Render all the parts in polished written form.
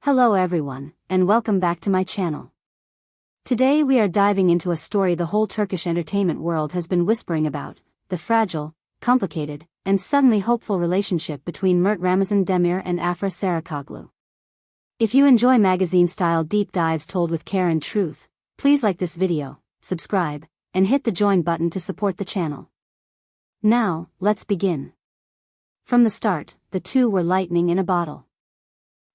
Hello everyone, and welcome back to my channel. Today we are diving into a story the whole Turkish entertainment world has been whispering about, the fragile, complicated, and suddenly hopeful relationship between Mert Demir and Afra Saraçoğlu. If you enjoy magazine-style deep dives told with care and truth, please like this video, subscribe, and hit the join button to support the channel. Now, let's begin. From the start, the two were lightning in a bottle.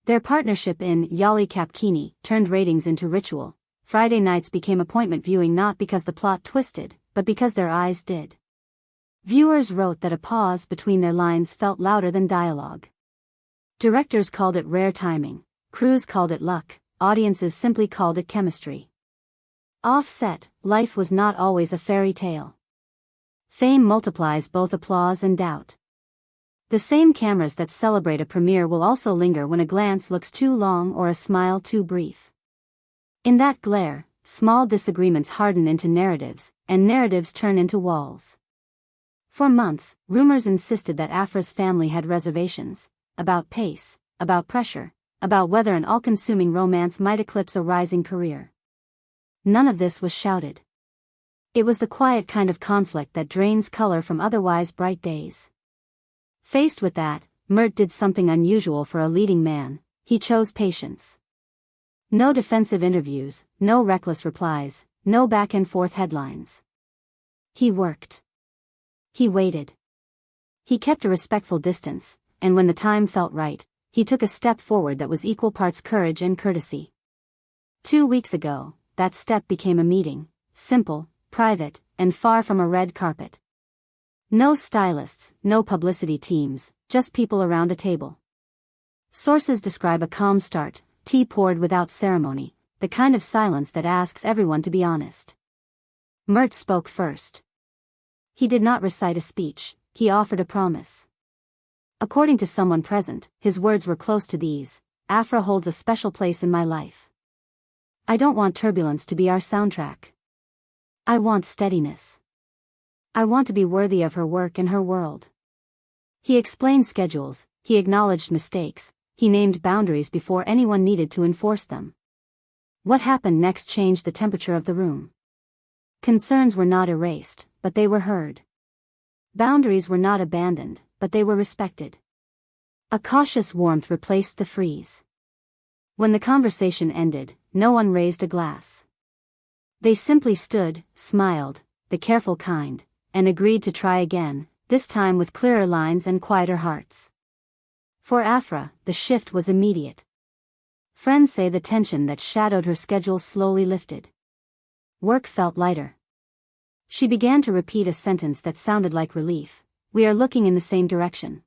Their partnership in Yali Kapkini turned ratings into ritual. Friday nights became appointment viewing not because the plot twisted, but because their eyes did. Viewers wrote that a pause between their lines felt louder than dialogue. Directors called it rare timing, crews called it luck, audiences simply called it chemistry. Off-set, life was not always a fairy tale. Fame multiplies both applause and doubt. The same cameras that celebrate a premiere will also linger when a glance looks too long or a smile too brief. In that glare, small disagreements harden into narratives, and narratives turn into walls. For months, rumors insisted that Afra's family had reservations, about pace, about pressure, about whether an all-consuming romance might eclipse a rising career. None of this was shouted. It was the quiet kind of conflict that drains color from otherwise bright days. Faced with that, Mert did something unusual for a leading man. He chose patience. No defensive interviews, no reckless replies, no back-and-forth headlines. He worked. He waited. He kept a respectful distance, and when the time felt right, he took a step forward that was equal parts courage and courtesy. 2 weeks ago, that step became a meeting, simple, private, and far from a red carpet. No stylists, no publicity teams, just people around a table. Sources describe a calm start, tea poured without ceremony, the kind of silence that asks everyone to be honest. Mert spoke first. He did not recite a speech, he offered a promise. According to someone present, his words were close to these: Afra holds a special place in my life. I don't want turbulence to be our soundtrack. I want steadiness. I want to be worthy of her work and her world. He explained schedules, he acknowledged mistakes, he named boundaries before anyone needed to enforce them. What happened next changed the temperature of the room. Concerns were not erased, but they were heard. Boundaries were not abandoned, but they were respected. A cautious warmth replaced the freeze. When the conversation ended, no one raised a glass. They simply stood, smiled, the careful kind, and agreed to try again, this time with clearer lines and quieter hearts. For Afra, the shift was immediate. Friends say the tension that shadowed her schedule slowly lifted. Work felt lighter. She began to repeat a sentence that sounded like relief: we are looking in the same direction.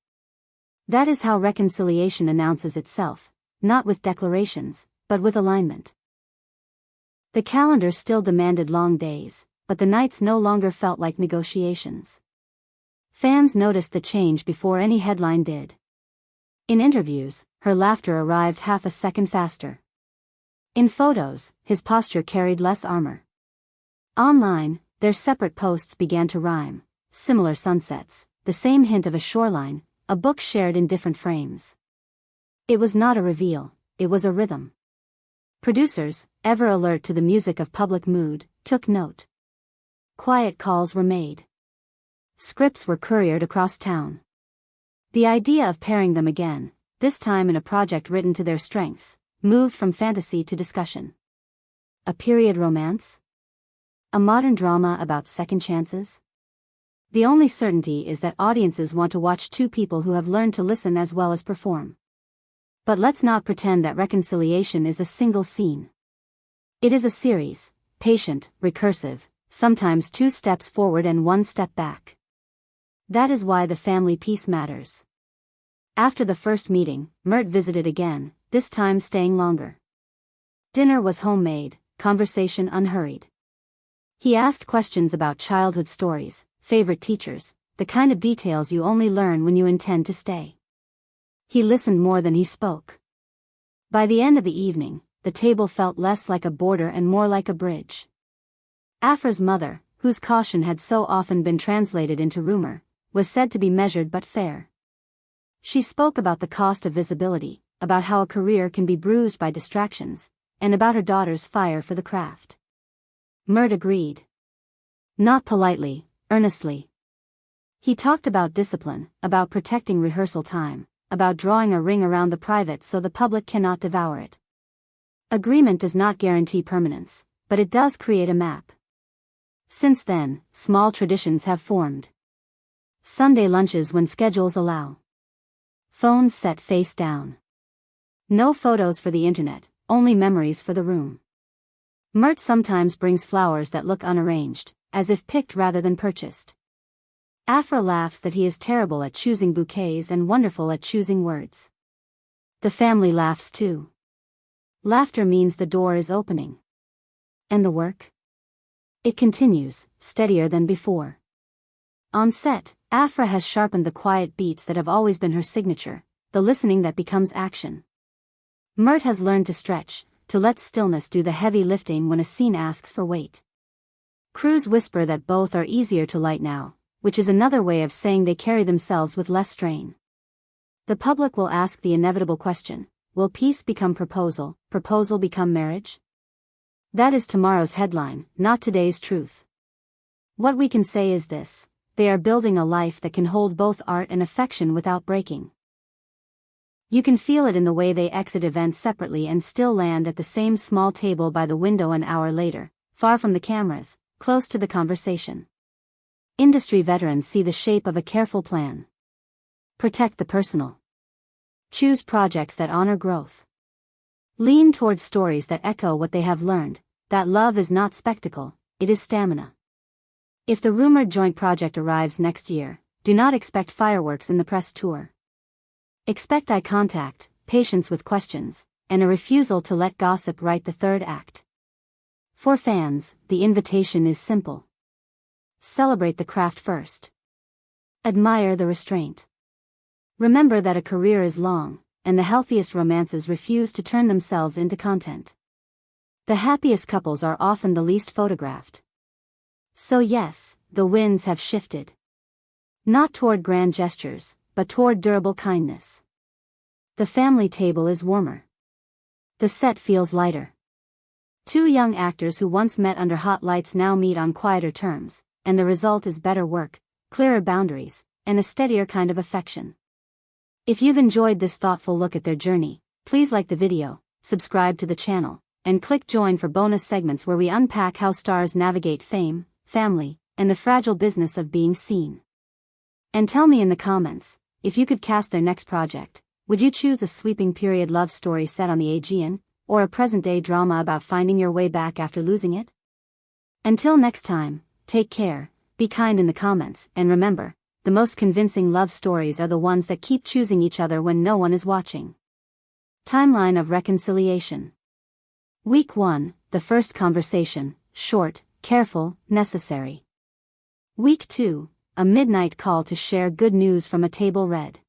That is how reconciliation announces itself, not with declarations, but with alignment. The calendar still demanded long days, but the nights no longer felt like negotiations. Fans noticed the change before any headline did. In interviews, her laughter arrived half a second faster. In photos, his posture carried less armor. Online, their separate posts began to rhyme: similar sunsets, the same hint of a shoreline, a book shared in different frames. It was not a reveal, it was a rhythm. Producers, ever alert to the music of public mood, took note. Quiet calls were made. Scripts were couriered across town. The idea of pairing them again, this time in a project written to their strengths, moved from fantasy to discussion. A period romance? A modern drama about second chances? The only certainty is that audiences want to watch two people who have learned to listen as well as perform. But let's not pretend that reconciliation is a single scene. It is a series, patient, recursive, sometimes 2 steps forward and 1 step back. That is why the family piece matters. After the first meeting, Mert visited again, this time staying longer. Dinner was homemade, conversation unhurried. He asked questions about childhood stories, favorite teachers, the kind of details you only learn when you intend to stay. He listened more than he spoke. By the end of the evening, the table felt less like a border and more like a bridge. Afra's mother, whose caution had so often been translated into rumor, was said to be measured but fair. She spoke about the cost of visibility, about how a career can be bruised by distractions, and about her daughter's fire for the craft. Mert agreed. Not politely, earnestly. He talked about discipline, about protecting rehearsal time, about drawing a ring around the private so the public cannot devour it. Agreement does not guarantee permanence, but it does create a map. Since then, small traditions have formed. Sunday lunches when schedules allow. Phones set face down. No photos for the internet, only memories for the room. Mert sometimes brings flowers that look unarranged, as if picked rather than purchased. Afra laughs that he is terrible at choosing bouquets and wonderful at choosing words. The family laughs too. Laughter means the door is opening. And the work? It continues, steadier than before. On set, Afra has sharpened the quiet beats that have always been her signature, the listening that becomes action. Mert has learned to stretch, to let stillness do the heavy lifting when a scene asks for weight. Crews whisper that both are easier to light now, which is another way of saying they carry themselves with less strain. The public will ask the inevitable question, will peace become proposal, proposal become marriage? That is tomorrow's headline, not today's truth. What we can say is this: they are building a life that can hold both art and affection without breaking. You can feel it in the way they exit events separately and still land at the same small table by the window an hour later, far from the cameras, close to the conversation. Industry veterans see the shape of a careful plan. Protect the personal. Choose projects that honor growth. Lean towards stories that echo what they have learned, that love is not spectacle, it is stamina. If the rumored joint project arrives next year, do not expect fireworks in the press tour. Expect eye contact, patience with questions, and a refusal to let gossip write the third act. For fans, the invitation is simple. Celebrate the craft first. Admire the restraint. Remember that a career is long, and the healthiest romances refuse to turn themselves into content. The happiest couples are often the least photographed. So yes, the winds have shifted. Not toward grand gestures, but toward durable kindness. The family table is warmer. The set feels lighter. Two young actors who once met under hot lights now meet on quieter terms, and the result is better work, clearer boundaries, and a steadier kind of affection. If you've enjoyed this thoughtful look at their journey, please like the video, subscribe to the channel, and click join for bonus segments where we unpack how stars navigate fame, family, and the fragile business of being seen. And tell me in the comments, if you could cast their next project, would you choose a sweeping period love story set on the Aegean, or a present-day drama about finding your way back after losing it? Until next time, take care, be kind in the comments, and remember, the most convincing love stories are the ones that keep choosing each other when no one is watching. Timeline of reconciliation. Week 1, the first conversation, short, careful, necessary. Week 2, a midnight call to share good news from a table read.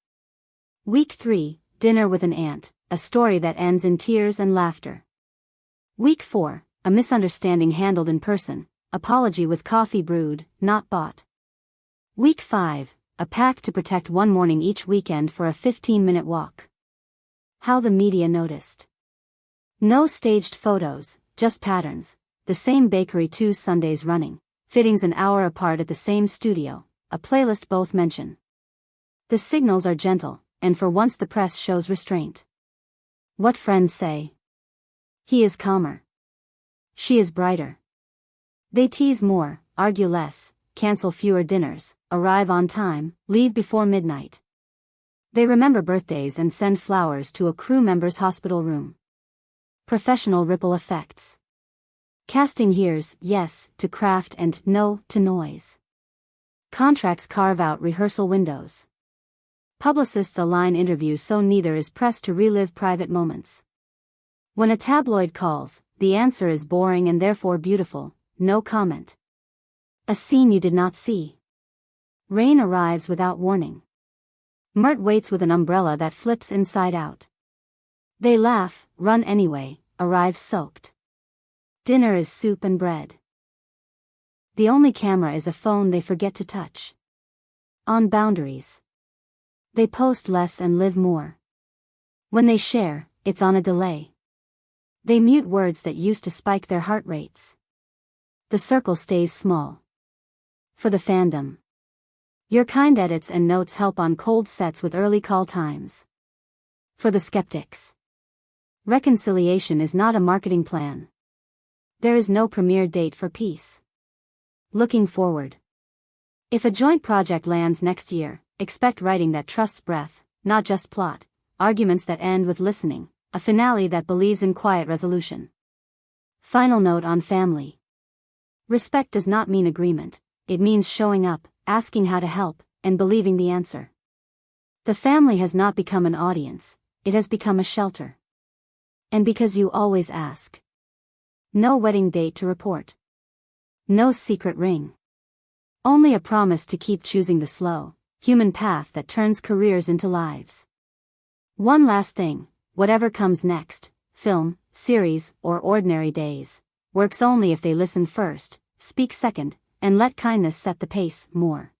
Week 3, dinner with an aunt, a story that ends in tears and laughter. Week 4, a misunderstanding handled in person, apology with coffee brewed, not bought. Week 5, a pact to protect one morning each weekend for a 15-minute walk. How the media noticed. No staged photos, just patterns, the same bakery 2 Sundays running, fittings an hour apart at the same studio, a playlist both mention. The signals are gentle, and for once the press shows restraint. What friends say? He is calmer. She is brighter. They tease more, argue less, cancel fewer dinners, arrive on time, leave before midnight. They remember birthdays and send flowers to a crew member's hospital room. Professional ripple effects. Casting hears yes to craft and no to noise. Contracts carve out rehearsal windows. Publicists align interviews so neither is pressed to relive private moments. When a tabloid calls, the answer is boring and therefore beautiful, no comment. A scene you did not see. Rain arrives without warning. Mert waits with an umbrella that flips inside out. They laugh, run anyway, arrive soaked. Dinner is soup and bread. The only camera is a phone they forget to touch. On boundaries. They post less and live more. When they share, it's on a delay. They mute words that used to spike their heart rates. The circle stays small. For the fandom. Your kind edits and notes help on cold sets with early call times. For the skeptics. Reconciliation is not a marketing plan. There is no premiere date for peace. Looking forward. If a joint project lands next year, expect writing that trusts breadth, not just plot, arguments that end with listening, a finale that believes in quiet resolution. Final note on family. Respect does not mean agreement, it means showing up, asking how to help, and believing the answer. The family has not become an audience, it has become a shelter. And because you always ask. No wedding date to report. No secret ring. Only a promise to keep choosing the slow, human path that turns careers into lives. One last thing, whatever comes next, film, series, or ordinary days, works only if they listen first, speak second, and let kindness set the pace more.